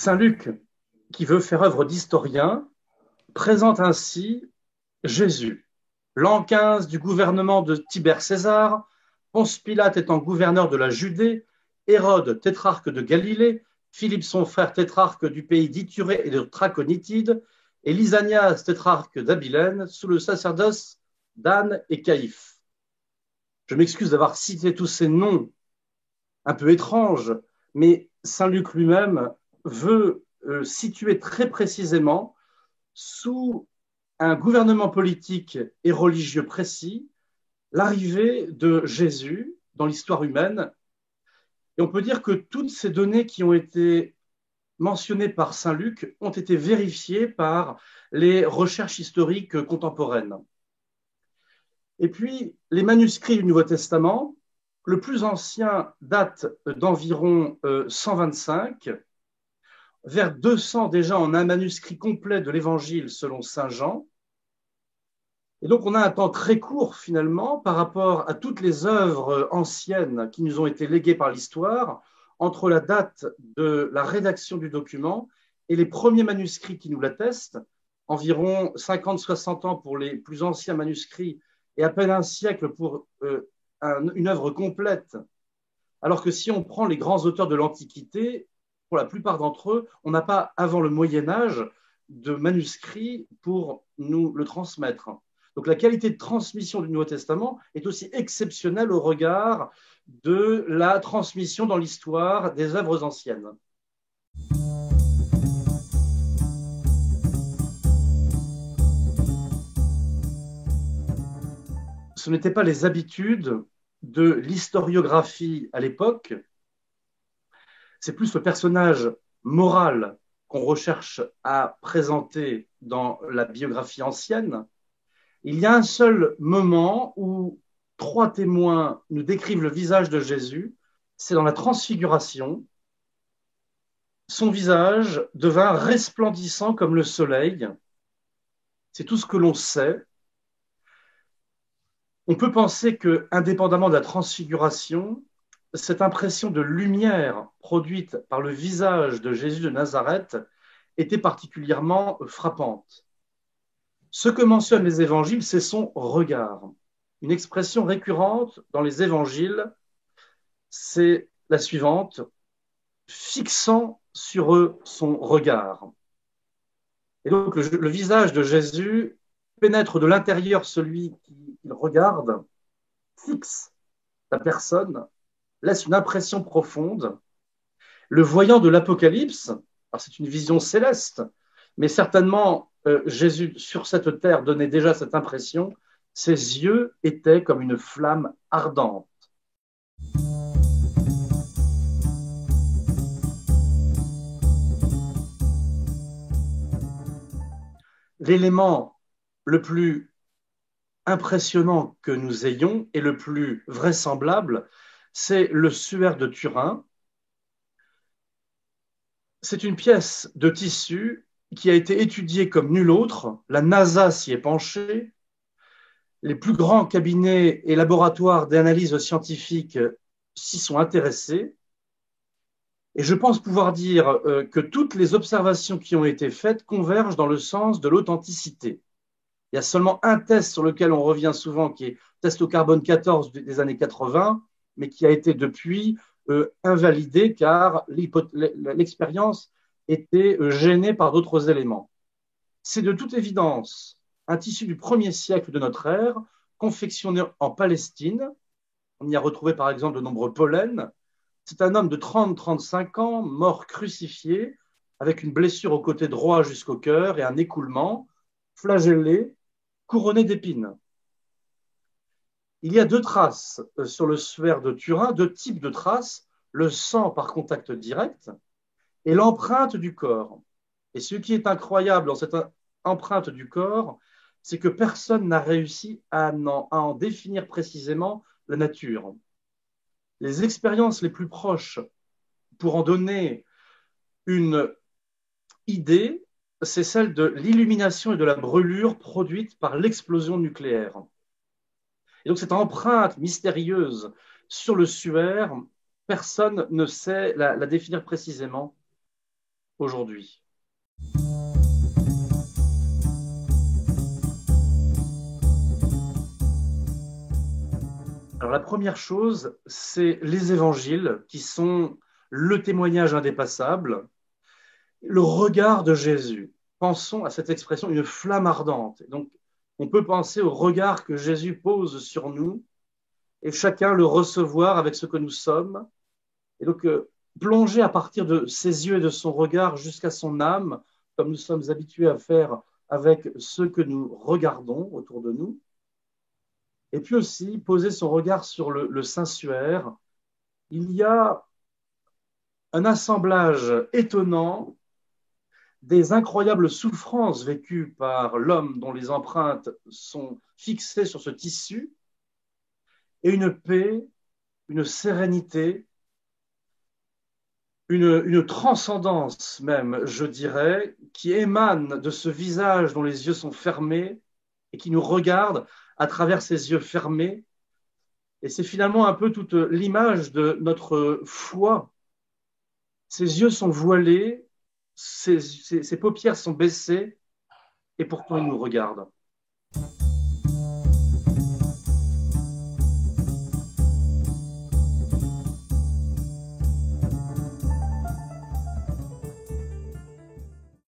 Saint Luc, qui veut faire œuvre d'historien, présente ainsi Jésus. L'an 15 du gouvernement de Tibère César, Ponce Pilate étant gouverneur de la Judée, Hérode tétrarque de Galilée, Philippe son frère tétrarque du pays d'Ithurée et de Traconitide, et Lysanias tétrarque d'Abilène, sous le sacerdoce d'Anne et Caïphe. Je m'excuse d'avoir cité tous ces noms un peu étranges, mais Saint Luc lui-même veut situer très précisément sous un gouvernement politique et religieux précis l'arrivée de Jésus dans l'histoire humaine. Et on peut dire que toutes ces données qui ont été mentionnées par Saint Luc ont été vérifiées par les recherches historiques contemporaines. Et puis, les manuscrits du Nouveau Testament, le plus ancien date d'environ 125. Vers 200 déjà, on a un manuscrit complet de l'Évangile selon Saint Jean. Et donc, on a un temps très court, finalement, par rapport à toutes les œuvres anciennes qui nous ont été léguées par l'histoire, entre la date de la rédaction du document et les premiers manuscrits qui nous l'attestent, environ 50-60 ans pour les plus anciens manuscrits et à peine un siècle pour une œuvre complète. Alors que si on prend les grands auteurs de l'Antiquité, pour la plupart d'entre eux, on n'a pas, avant le Moyen-Âge, de manuscrits pour nous le transmettre. Donc la qualité de transmission du Nouveau Testament est aussi exceptionnelle au regard de la transmission dans l'histoire des œuvres anciennes. Ce n'étaient pas les habitudes de l'historiographie à l'époque, c'est plus le personnage moral qu'on recherche à présenter dans la biographie ancienne. Il y a un seul moment où 3 témoins nous décrivent le visage de Jésus, c'est dans la transfiguration. Son visage devint resplendissant comme le soleil. C'est tout ce que l'on sait. On peut penser que, indépendamment de la transfiguration, cette impression de lumière produite par le visage de Jésus de Nazareth était particulièrement frappante. Ce que mentionnent les évangiles, c'est son regard. Une expression récurrente dans les évangiles, c'est la suivante, fixant sur eux son regard. Et donc le visage de Jésus pénètre de l'intérieur celui qui le regarde, fixe la personne, laisse une impression profonde. Le voyant de l'Apocalypse, c'est une vision céleste, mais certainement Jésus sur cette terre donnait déjà cette impression, ses yeux étaient comme une flamme ardente. L'élément le plus impressionnant que nous ayons et le plus vraisemblable, c'est le suaire de Turin. C'est une pièce de tissu qui a été étudiée comme nulle autre. La NASA s'y est penchée. Les plus grands cabinets et laboratoires d'analyse scientifique s'y sont intéressés. Et je pense pouvoir dire que toutes les observations qui ont été faites convergent dans le sens de l'authenticité. Il y a seulement un test sur lequel on revient souvent, qui est le test au carbone 14 des années 80, mais qui a été depuis invalidé car l'expérience était gênée par d'autres éléments. C'est de toute évidence un tissu du 1er siècle de notre ère, confectionné en Palestine. On y a retrouvé par exemple de nombreux pollens. C'est un homme de 30-35 ans, mort crucifié, avec une blessure au côté droit jusqu'au cœur et un écoulement, flagellé, couronné d'épines. Il y a 2 traces sur le suaire de Turin, 2 types de traces, le sang par contact direct et l'empreinte du corps. Et ce qui est incroyable dans cette empreinte du corps, c'est que personne n'a réussi à en définir précisément la nature. Les expériences les plus proches pour en donner une idée, c'est celle de l'illumination et de la brûlure produite par l'explosion nucléaire. Et donc cette empreinte mystérieuse sur le suaire, personne ne sait la définir précisément. aujourd'hui? Alors la première chose, c'est les évangiles qui sont le témoignage indépassable, le regard de Jésus. Pensons à cette expression, une flamme ardente. Donc, on peut penser au regard que Jésus pose sur nous et chacun le recevoir avec ce que nous sommes. Et donc, plonger à partir de ses yeux et de son regard jusqu'à son âme, comme nous sommes habitués à faire avec ceux que nous regardons autour de nous. Et puis aussi, poser son regard sur le Saint-Suaire. Il y a un assemblage étonnant des incroyables souffrances vécues par l'homme dont les empreintes sont fixées sur ce tissu, et une paix, une sérénité, une transcendance même, je dirais, qui émane de ce visage dont les yeux sont fermés et qui nous regarde à travers ces yeux fermés. Et c'est finalement un peu toute l'image de notre foi. Ses yeux sont voilés, ses paupières sont baissées, et pourtant il nous regarde.